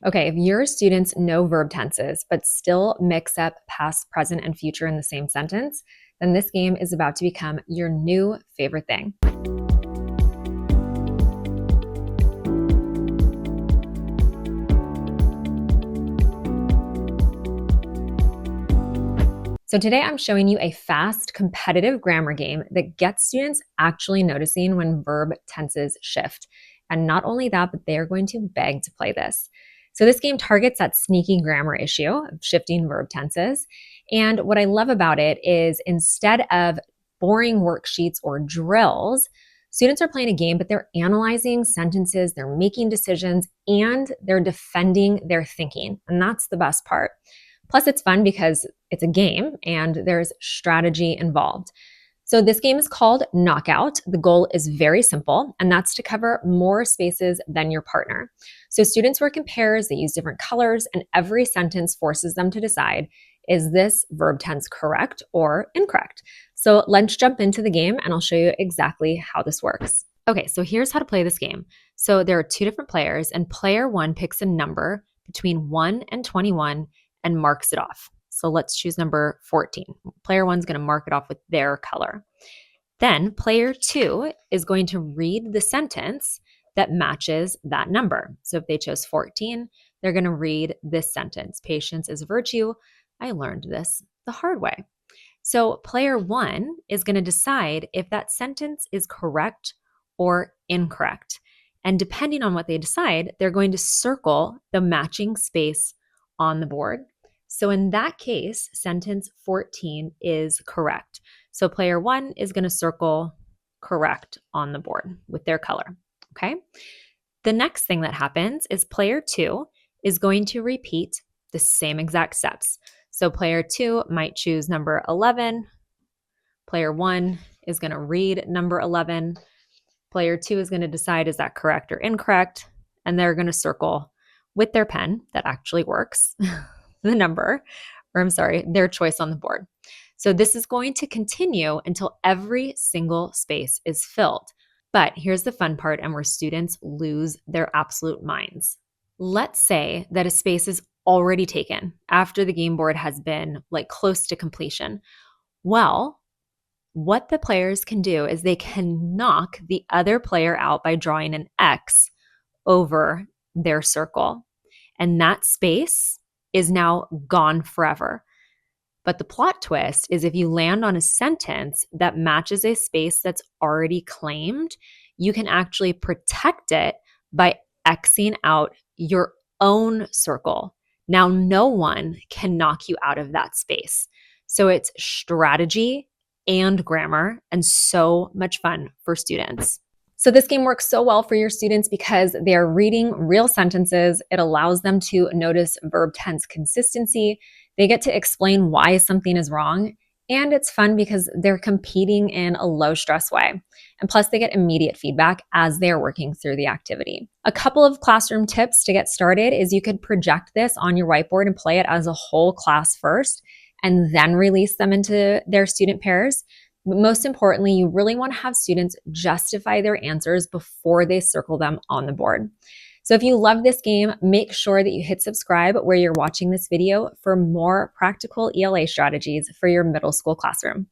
Okay, if your students know verb tenses but still mix up past, present, and future in the same sentence, then this game is about to become your new favorite thing. So today I'm showing you a fast, competitive grammar game that gets students actually noticing when verb tenses shift. And not only that, but they are going to beg to play this. So this game targets that sneaky grammar issue of shifting verb tenses. And what I love about it is instead of boring worksheets or drills, students are playing a game, but they're analyzing sentences, they're making decisions, and they're defending their thinking. And that's the best part. Plus, it's fun because it's a game and there's strategy involved. So this game is called Knockout. The goal is very simple, and that's to cover more spaces than your partner. So students work in pairs, they use different colors, and every sentence forces them to decide, is this verb tense correct or incorrect? So let's jump into the game and I'll show you exactly how this works. Okay, so here's how to play this game. So there are two different players, and player one picks a number between 1 and 21 and marks it off. So let's choose number 14. Player one's going to mark it off with their color. Then player two is going to read the sentence that matches that number. So if they chose 14, they're going to read this sentence. Patience is a virtue. I learned this the hard way. So player one is going to decide if that sentence is correct or incorrect. And depending on what they decide, they're going to circle the matching space on the board. So in that case, sentence 14 is correct. So player one is going to circle correct on the board with their color. Okay. The next thing that happens is player two is going to repeat the same exact steps. So player two might choose number 11. Player one is going to read number 11. Player two is going to decide, is that correct or incorrect? And they're going to circle with their pen that actually works the number, or I'm sorry, their choice on the board. So this is going to continue until every single space is filled. But here's the fun part and where students lose their absolute minds. Let's say that a space is already taken after the game board has been like close to completion. Well, what the players can do is they can knock the other player out by drawing an X over their circle. And that space is now gone forever. But the plot twist is if you land on a sentence that matches a space that's already claimed, you can actually protect it by Xing out your own circle. Now, no one can knock you out of that space. So it's strategy and grammar and so much fun for students. So this game works so well for your students because they are reading real sentences. It allows them to notice verb tense consistency. They get to explain why something is wrong. And it's fun because they're competing in a low stress way. And plus they get immediate feedback as they're working through the activity. A couple of classroom tips to get started is you could project this on your whiteboard and play it as a whole class first, and then release them into their student pairs. But most importantly, you really want to have students justify their answers before they circle them on the board. So if you love this game, make sure that you hit subscribe where you're watching this video for more practical ELA strategies for your middle school classroom.